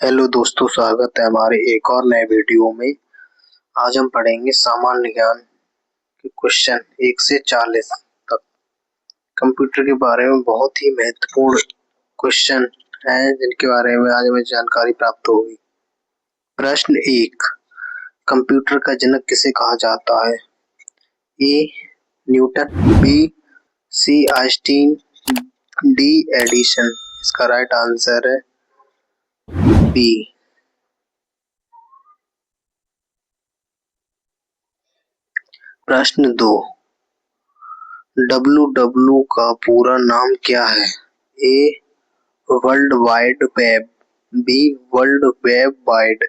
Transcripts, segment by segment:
Hello दोस्तों, स्वागत है हमारे एक और नए वीडियो में। आज हम पढ़ेंगे सामान्य ज्ञान के क्वेश्चन 1 से 40 तक। कंप्यूटर के बारे में बहुत ही महत्वपूर्ण क्वेश्चन हैं जिनके बारे में आज हमें जानकारी प्राप्त होगी। प्रश्न 1, कंप्यूटर का जनक किसे कहा जाता है? A Newton, B C Einstein, D Edison. इसका राइट आंसर है बी। प्रश्न 2, डब्ल्यू का पूरा नाम क्या है? A world wide web, B world web wide,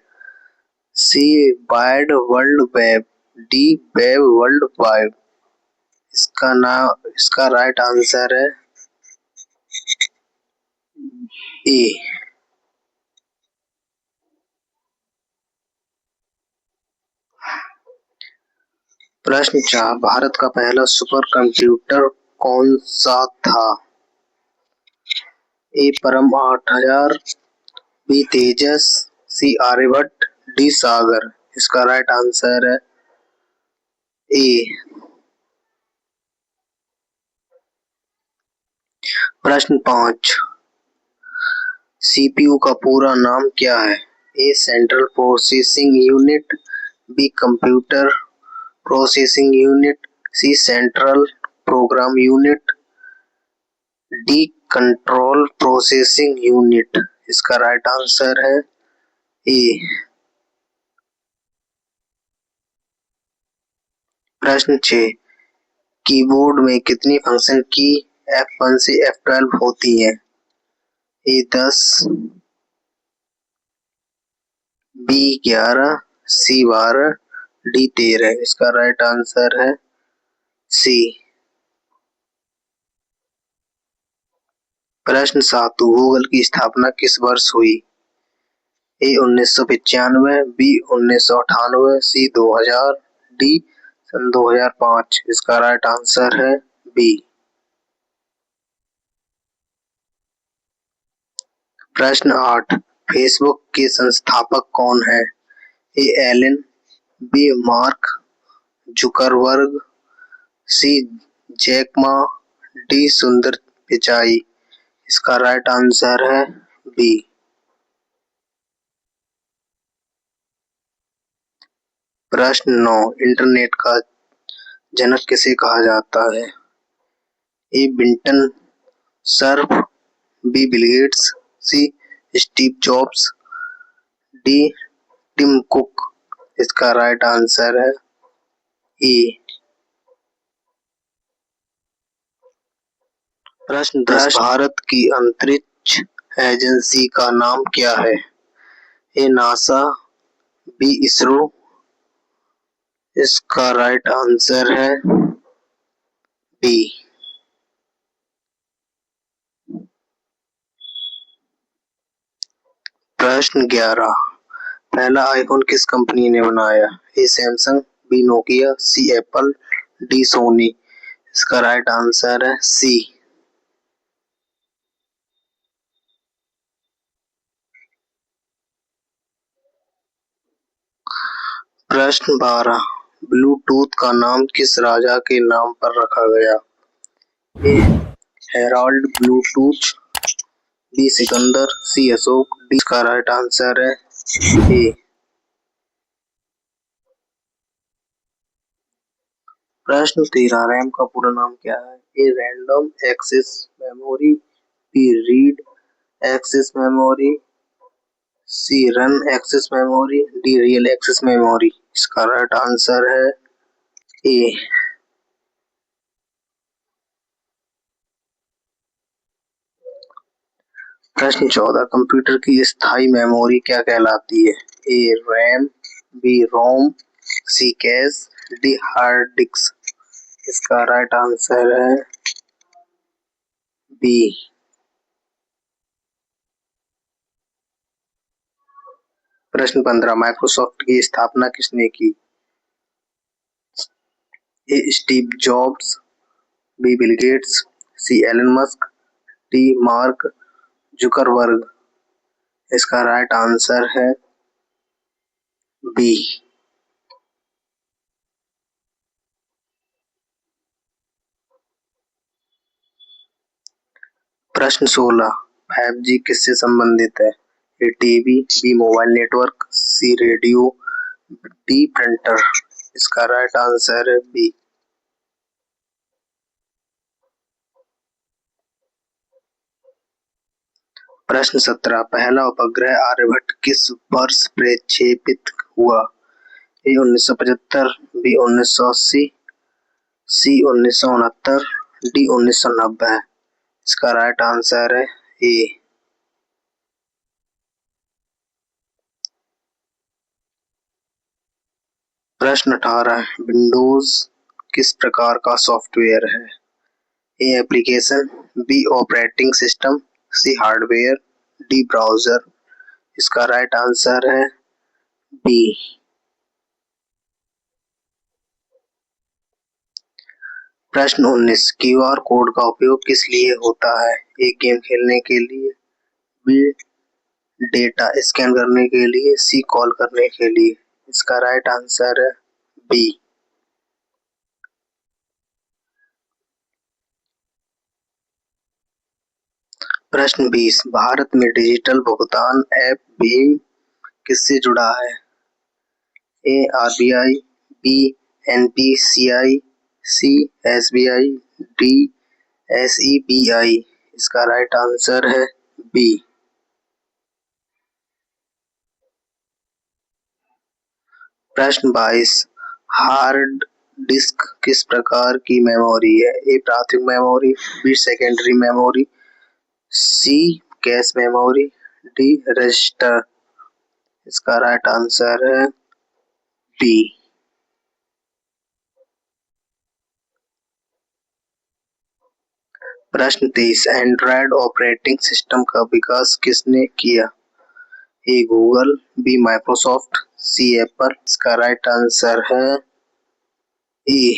C wide world web, D web world wide. इसका राइट आंसर है ए। प्रश्न 4, भारत का पहला सुपर कंप्यूटर कौन सा था? ए परम 8000, बी तेजस, सी आर्यभट्ट, डी सागर। इसका राइट आंसर है ए। प्रश्न 5, सीपीयू का पूरा नाम क्या है? A central processing unit, B computer processing unit, C central program unit, D control processing unit. इसका राइट आंसर है ए। प्रश्न 6, कीबोर्ड में कितनी फंक्शन की F1 से F12 होती है? ए 10, बी 11, सी 12, डी 13। इसका राइट आंसर है सी। प्रश्न 7, गूगल की स्थापना किस वर्ष हुई? ए 1995, बी 1998, सी 2000, डी सन 2005। इसका राइट आंसर है बी। प्रश्न 8, फेसबुक के संस्थापक कौन है? ए एलन, बी मार्क जुकरबर्ग, सी जैक मा, डी सुंदर पिचाई। इसका राइट आंसर है बी। प्रश्न 9, इंटरनेट का जनक किसे कहा जाता है? A Vinton Cerf, B Bill Gates, C Steve Jobs, D Tim Cook. इसका राइट आंसर है ए। प्रश्न 10, भारत की अंतरिक्ष एजेंसी का नाम क्या है? A NASA, B ISRO. इसका राइट आंसर है बी। प्रश्न 11, पहला आईफोन किस कंपनी ने बनाया? ए सैमसंग, बी नोकिया, सी एप्पल, डी सोनी। इसका राइट आंसर है सी। प्रश्न 12, ब्लूटूथ का नाम किस राजा के नाम पर रखा गया? ए हेराल्ड ब्लूटूथ, बी सिकंदर, सी अशोक, डी। का राइट आंसर है ए। प्रश्न 13, रैम का पूरा नाम क्या है? A random access memory, B read access memory, C run access memory, D real access memory. इसका राइट आंसर है ए। प्रश्न 14, कंप्यूटर की स्थायी मेमोरी क्या कहलाती है? A RAM, B ROM, C cache, D hard disk. इसका राइट आंसर है बी। प्रश्न 15, माइक्रोसॉफ्ट की स्थापना किसने की? A Steve Jobs, B Bill Gates, C Elon Musk, D Mark Zuckerberg. इसका राइट आंसर है बी। प्रश्न 16, 5G किससे संबंधित है? A TV, B mobile network, C radio, D printer. इसका राइट आंसर है बी। प्रश्न 17, पहला उपग्रह आर्यभट्ट किस वर्ष प्रक्षेपित हुआ? ए 1975, बी 1980, सी 1969, डी 1990। इसका राइट आंसर है ए। प्रश्न 18, विंडोज किस प्रकार का सॉफ्टवेयर है? ए एप्लीकेशन, बी ऑपरेटिंग सिस्टम, सी हार्डवेयर, डी ब्राउजर। इसका राइट आंसर है बी। प्रश्न 19, क्यूआर कोड का उपयोग किस लिए होता है? ए गेम खेलने के लिए, बी डेटा स्कैन करने के लिए, सी कॉल करने के लिए। इसका राइट आंसर है बी। प्रश्न 20, भारत में डिजिटल भुगतान ऐप भीम किससे जुड़ा है? ए आरबीआई, बी एनपीसीआई, सी एसबीआई, डी एसईबीआई। इसका राइट आंसर है बी। प्रश्न 22, हार्ड डिस्क किस प्रकार की मेमोरी है? ए प्राथमिक मेमोरी, बी सेकेंडरी मेमोरी, सी कैश मेमोरी, डी रजिस्टर। इसका राइट आंसर है बी। प्रश्न 23, एंड्रॉयड ऑपरेटिंग सिस्टम का विकास किसने किया? ए गूगल, बी माइक्रोसॉफ्ट, सी एप्पल। इसका राइट आंसर है ए।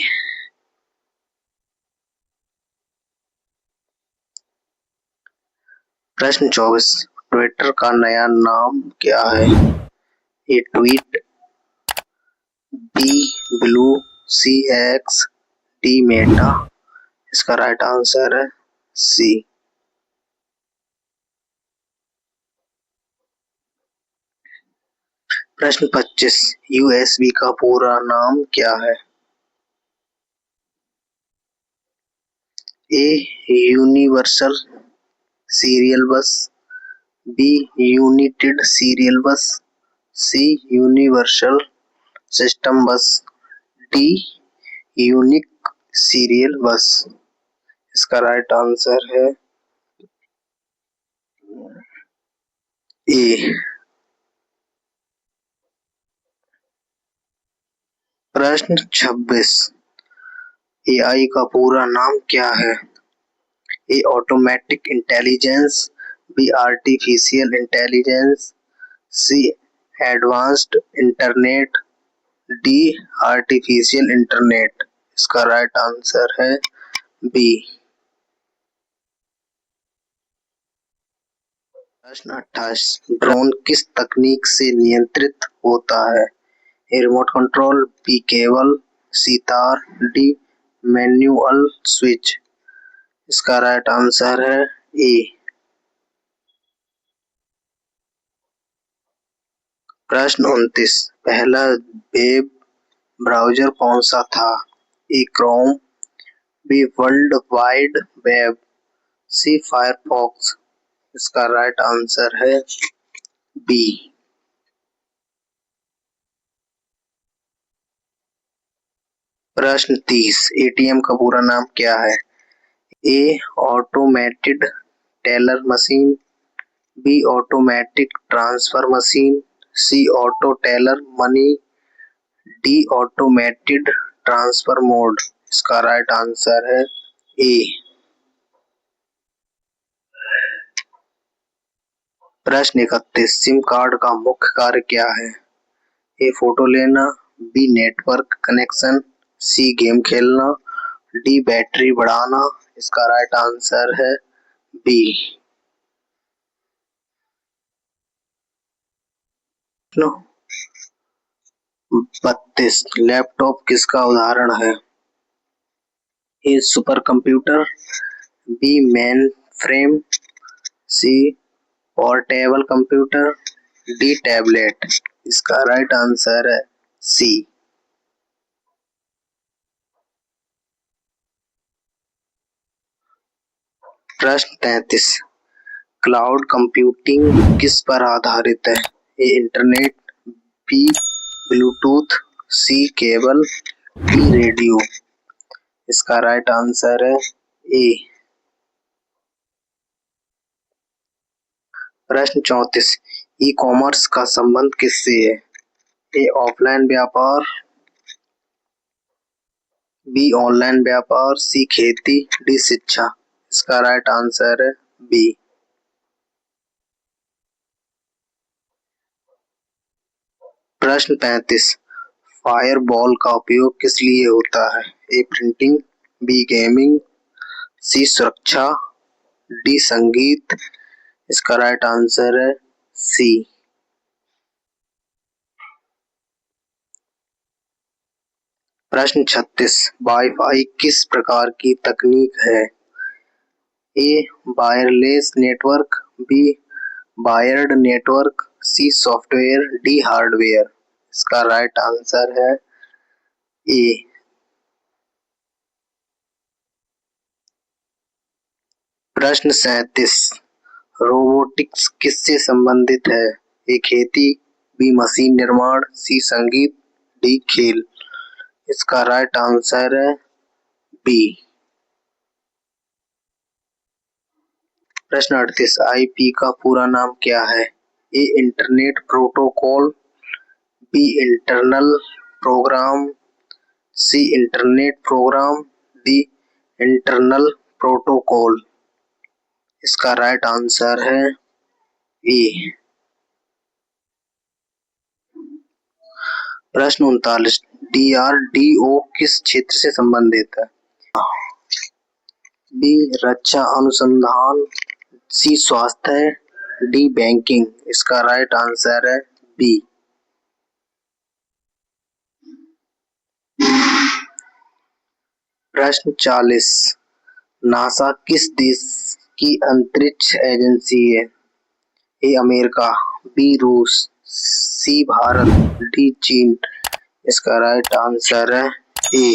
प्रश्न 24, ट्विटर का नया नाम क्या है? ए ट्वीट, बी ब्लू, सी एक्स, डी मेटा। इसका राइट आंसर है सी। प्रश्न 25, यूएसबी का पूरा नाम क्या है? A universal serial bus, B united serial bus, C universal system bus, D unique serial bus. इसका राइट आंसर है ए। प्रश्न 26, एआई का पूरा नाम क्या है? A automatic intelligence, B artificial intelligence, C advanced internet, D artificial internet. इसका right answer है बी। प्रश्न 28, ड्रोन किस तकनीक से नियंत्रित होता है? A remote control, B cable, C तार, डी मैन्युअल स्विच। इसका राइट आंसर है ए। प्रश्न 29, पहला वेब ब्राउज़र कौन-सा था? A Chrome, B World wide Web, C Firefox. इसका राइट आंसर है बी। प्रश्न 30, एटीएम का पूरा नाम क्या है? A automated teller machine, B automatic transfer machine, C auto teller money, D automated transfer mode. इसका राइट आंसर है ए। प्रश्न 31, सिम कार्ड का मुख्य कार्य क्या है? ए फोटो लेना, B network connection, C game खेलना, डी बैटरी बढ़ाना। इसका राइट आंसर है बी। 32 लैपटॉप किसका उदाहरण है? A super computer, B main frame, C portable computer, D tablet. इसका राइट आंसर है सी। प्रश्न 33 क्लाउड कंप्यूटिंग किस पर आधारित है? A internet, B Bluetooth, C cable, D radio. इसका राइट आंसर है ए। प्रश्न 34 ई कॉमर्स का संबंध किससे है? ए ऑफलाइन व्यापार, बी ऑनलाइन व्यापार, सी खेती, डी शिक्षा। इसका राइट आंसर है बी। प्रश्न 35 फायरबॉल का उपयोग किस लिए होता है? ए प्रिंटिंग, बी गेमिंग, सी सुरक्षा, डी संगीत। इसका राइट आंसर है सी। प्रश्न 36 वाईफाई किस प्रकार की तकनीक है? A wireless network, B wired network, C software, D hardware. इसका राइट आंसर है ए। प्रश्न 37 रोबोटिक्स किससे संबंधित है? ए खेती, बी मशीन निर्माण, सी संगीत, डी खेल। इसका राइट आंसर है बी। प्रश्न 38 आईपी का पूरा नाम क्या है? A internet protocol, B internal program, C internet program, D internal protocol. इसका राइट आंसर है ए। प्रश्न 39 डीआरडीओ किस क्षेत्र से संबंधित है? बी रक्षा अनुसंधान, सी स्वास्थ्य, डी बैंकिंग। इसका राइट आंसर है बी। प्रश्न 40 नासा किस देश की अंतरिक्ष एजेंसी है? ए अमेरिका, बी रूस, सी भारत, डी चीन। इसका राइट आंसर है ए।